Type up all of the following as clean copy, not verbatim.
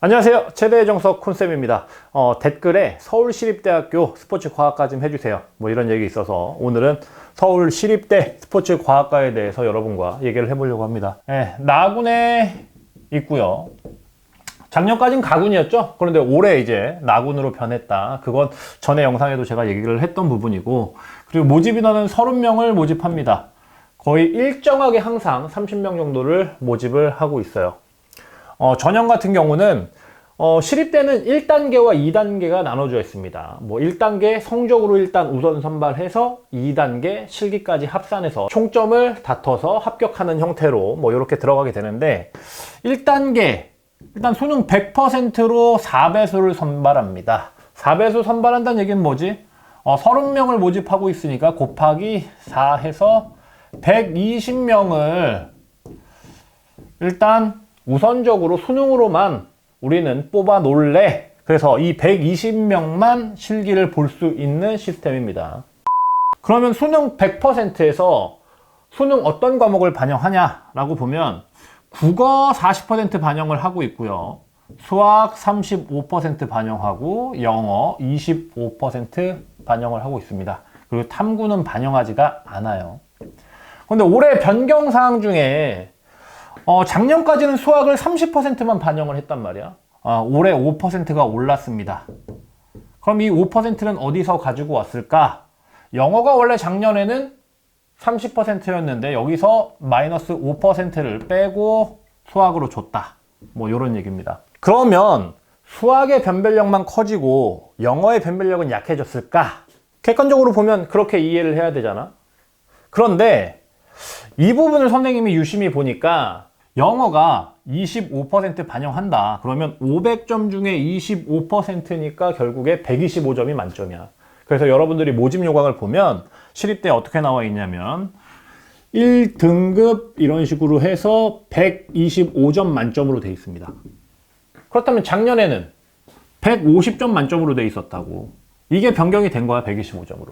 안녕하세요. 최대의 정석 콘쌤입니다. 댓글에 서울시립대학교 스포츠과학과 좀 해주세요. 뭐 이런 얘기 있어서 오늘은 서울시립대 스포츠과학과에 대해서 여러분과 얘기를 해보려고 합니다. 나군에 있고요. 작년까지는 가군이었죠. 그런데 올해 이제 나군으로 변했다. 그건 전에 영상에도 제가 얘기를 했던 부분이고, 그리고 모집 인원은 30명을 모집합니다. 거의 일정하게 항상 30명 정도를 모집을 하고 있어요. 전형 같은 경우는 시립대는 1단계와 2단계가 나눠져 있습니다. 뭐 1단계 성적으로 일단 우선 선발해서 2단계 실기까지 합산해서 총점을 다퉈서 합격하는 형태로 뭐 이렇게 들어가게 되는데, 1단계 일단 수능 100%로 4배수를 선발합니다. 4배수 선발한다는 얘기는 뭐지? 30명을 모집하고 있으니까 곱하기 4 해서 120명을 일단 우선적으로 수능으로만 우리는 뽑아 놓을래. 그래서 이 120명만 실기를 볼 수 있는 시스템입니다. 그러면 수능 100%에서 수능 어떤 과목을 반영하냐라고 보면 국어 40% 반영을 하고 있고요. 수학 35% 반영하고 영어 25% 반영을 하고 있습니다. 그리고 탐구는 반영하지가 않아요. 근데 올해 변경사항 중에 작년까지는 수학을 30%만 반영을 했단 말이야. 올해 5%가 올랐습니다. 그럼 이 5%는 어디서 가지고 왔을까? 영어가 원래 작년에는 30%였는데 여기서 마이너스 5%를 빼고 수학으로 줬다. 뭐 이런 얘기입니다. 그러면 수학의 변별력만 커지고 영어의 변별력은 약해졌을까? 객관적으로 보면 그렇게 이해를 해야 되잖아. 그런데 이 부분을 선생님이 유심히 보니까 영어가 25% 반영한다. 그러면 500점 중에 25%니까 결국에 125점이 만점이야. 그래서 여러분들이 모집 요강을 보면 시립대 어떻게 나와 있냐면 1등급 이런 식으로 해서 125점 만점으로 돼 있습니다. 그렇다면 작년에는 150점 만점으로 돼 있었다고. 이게 변경이 된 거야, 125점으로.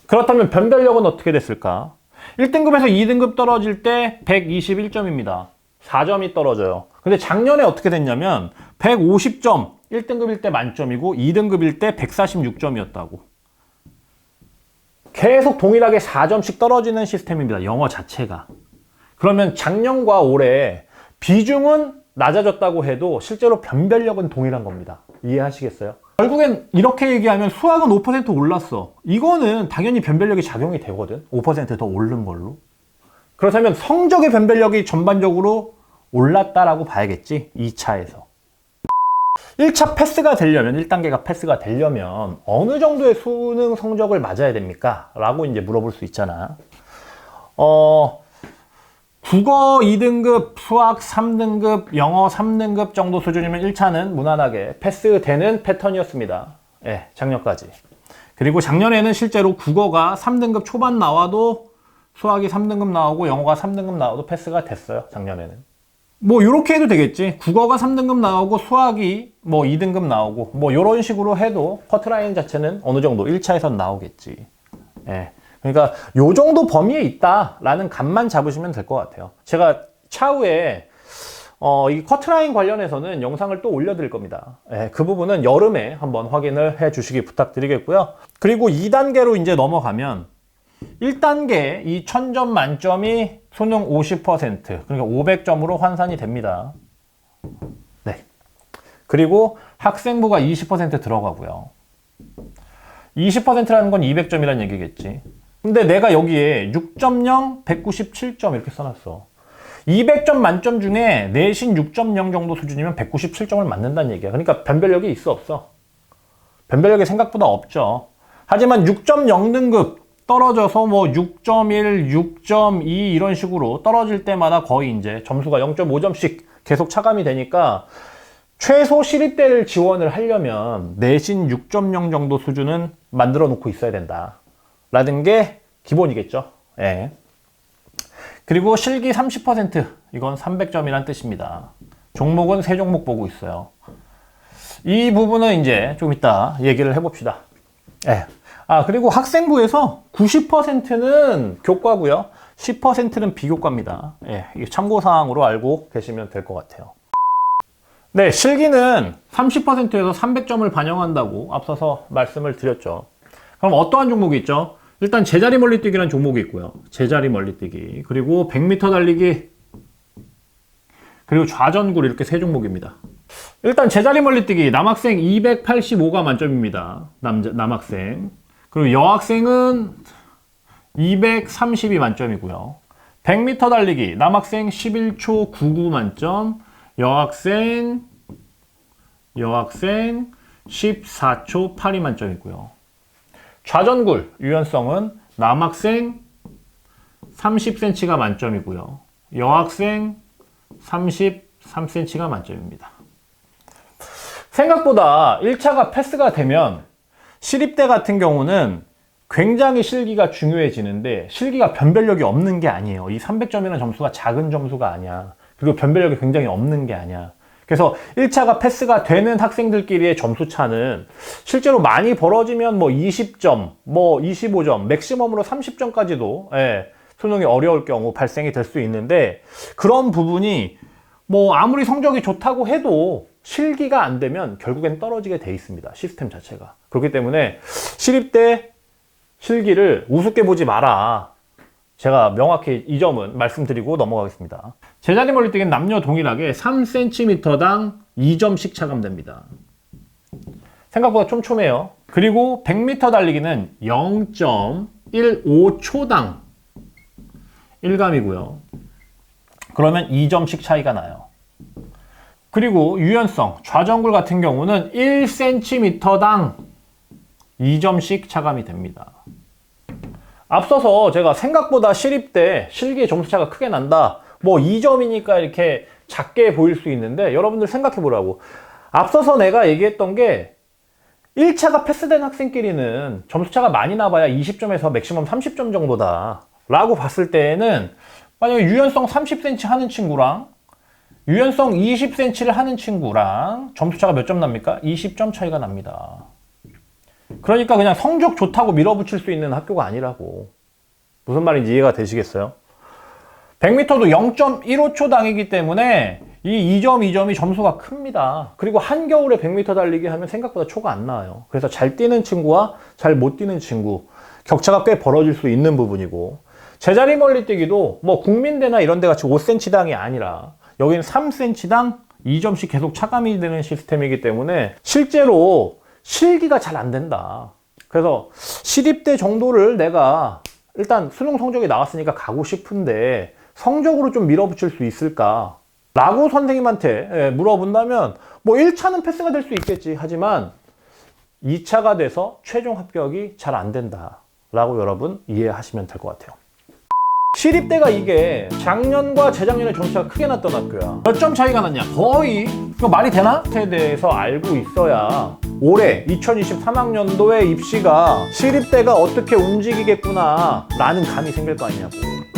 그렇다면 변별력은 어떻게 됐을까? 1등급에서 2등급 떨어질 때 121점입니다. 4점이 떨어져요. 근데 작년에 어떻게 됐냐면 150점 1등급일 때 만점이고 2등급일 때 146점이었다고. 계속 동일하게 4점씩 떨어지는 시스템입니다. 영어 자체가. 그러면 작년과 올해 비중은 낮아졌다고 해도 실제로 변별력은 동일한 겁니다. 이해하시겠어요? 결국엔 이렇게 얘기하면 수학은 5% 올랐어. 이거는 당연히 변별력이 작용이 되거든. 5% 더 오른 걸로. 그렇다면 성적의 변별력이 전반적으로 올랐다라고 봐야겠지. 2차에서. 1차 패스가 되려면, 1단계가 패스가 되려면 어느 정도의 수능 성적을 맞아야 됩니까? 라고 이제 물어볼 수 있잖아. 국어 2등급, 수학 3등급, 영어 3등급 정도 수준이면 1차는 무난하게 패스되는 패턴이었습니다. 예, 작년까지. 그리고 작년에는 실제로 국어가 3등급 초반 나와도 수학이 3등급 나오고 영어가 3등급 나와도 패스가 됐어요, 작년에는. 뭐 이렇게 해도 되겠지. 국어가 3등급 나오고 수학이 뭐 2등급 나오고 뭐 이런 식으로 해도 커트라인 자체는 어느 정도 1차에선 나오겠지. 예. 그러니까 요 정도 범위에 있다라는 감만 잡으시면 될 것 같아요. 제가 차후에 이 커트라인 관련해서는 영상을 또 올려드릴 겁니다. 예, 그 부분은 여름에 한번 확인을 해 주시기 부탁드리겠고요. 그리고 2단계로 이제 넘어가면 1단계 이 1000점 만점이 수능 50%, 그러니까 500점으로 환산이 됩니다. 네. 그리고 학생부가 20% 들어가고요. 20%라는 건 200점이라는 얘기겠지. 근데 내가 여기에 6.0, 197점 이렇게 써놨어. 200점 만점 중에 내신 6.0 정도 수준이면 197점을 맞는다는 얘기야. 그러니까 변별력이 있어, 없어? 변별력이 생각보다 없죠. 하지만 6.0등급 떨어져서 뭐 6.1, 6.2 이런 식으로 떨어질 때마다 거의 이제 점수가 0.5점씩 계속 차감이 되니까 최소 시립대를 지원을 하려면 내신 6.0 정도 수준은 만들어 놓고 있어야 된다. 라는 게 기본이겠죠. 예. 그리고 실기 30%, 이건 300점이란 뜻입니다. 종목은 3종목 보고 있어요. 이 부분은 이제 좀 이따 얘기를 해봅시다. 예. 그리고 학생부에서 90%는 교과고요. 10%는 비교과입니다. 예, 참고사항으로 알고 계시면 될 것 같아요. 네, 실기는 30%에서 300점을 반영한다고 앞서서 말씀을 드렸죠. 그럼 어떠한 종목이 있죠? 일단 제자리 멀리뛰기라는 종목이 있고요. 제자리 멀리뛰기, 그리고 100m 달리기, 그리고 좌전굴, 이렇게 세 종목입니다. 일단 제자리 멀리뛰기 남학생 285가 만점입니다. 남학생. 그리고 여학생은 230이 만점이고요. 100m 달리기 남학생 11초 99 만점, 여학생 14초 82 만점이고요. 좌전굴 유연성은 남학생 30cm가 만점이고요. 여학생 33cm가 만점입니다. 생각보다 1차가 패스가 되면 시립대 같은 경우는 굉장히 실기가 중요해지는데, 실기가 변별력이 없는 게 아니에요. 이 300점이라는 점수가 작은 점수가 아니야. 그리고 변별력이 굉장히 없는 게 아니야. 그래서 1차가 패스가 되는 학생들끼리의 점수 차는 실제로 많이 벌어지면 뭐 20점, 뭐 25점, 맥시멈으로 30점까지도 수능이 어려울 경우 발생이 될 수 있는데, 그런 부분이 뭐 아무리 성적이 좋다고 해도 실기가 안 되면 결국엔 떨어지게 돼 있습니다. 시스템 자체가. 그렇기 때문에 시립대 실기를 우습게 보지 마라. 제가 명확히 이 점은 말씀드리고 넘어가겠습니다. 제자리 멀리뛰기는 남녀 동일하게 3cm당 2점씩 차감됩니다. 생각보다 촘촘해요. 그리고 100m 달리기는 0.15초당 1감이고요. 그러면 2점씩 차이가 나요. 그리고 유연성, 좌전굴 같은 경우는 1cm당 2점씩 차감이 됩니다. 앞서서 제가 생각보다 시립대 실기의 점수차가 크게 난다, 뭐 2점이니까 이렇게 작게 보일 수 있는데, 여러분들 생각해 보라고. 앞서서 내가 얘기했던 게 1차가 패스된 학생끼리는 점수차가 많이 나봐야 20점에서 맥시멈 30점 정도다 라고 봤을 때에는, 만약에 유연성 30cm 하는 친구랑 유연성 20cm를 하는 친구랑 점수차가 몇 점 납니까? 20점 차이가 납니다. 그러니까 그냥 성적 좋다고 밀어붙일 수 있는 학교가 아니라고. 무슨 말인지 이해가 되시겠어요? 100m도 0.15초당이기 때문에 이 2점, 2점이 점수가 큽니다. 그리고 한겨울에 100m 달리기 하면 생각보다 초가 안 나와요. 그래서 잘 뛰는 친구와 잘 못 뛰는 친구, 격차가 꽤 벌어질 수 있는 부분이고, 제자리 멀리뛰기도 뭐 국민대나 이런 데 같이 5cm당이 아니라 여기는 3cm당 2점씩 계속 차감이 되는 시스템이기 때문에 실제로 실기가 잘 안 된다. 그래서 시립대 정도를 내가 일단 수능 성적이 나왔으니까 가고 싶은데 성적으로 좀 밀어붙일 수 있을까? 라고 선생님한테 물어본다면 뭐 1차는 패스가 될 수 있겠지. 하지만 2차가 돼서 최종 합격이 잘 안 된다 라고 여러분 이해하시면 될 것 같아요. 시립대가 이게 작년과 재작년에 점수가 크게 났던 학교야. 몇 점 차이가 났냐? 거의, 이거 말이 되나? 에 대해서 알고 있어야 올해 2023학년도의 입시가 시립대가 어떻게 움직이겠구나 라는 감이 생길 거 아니냐고.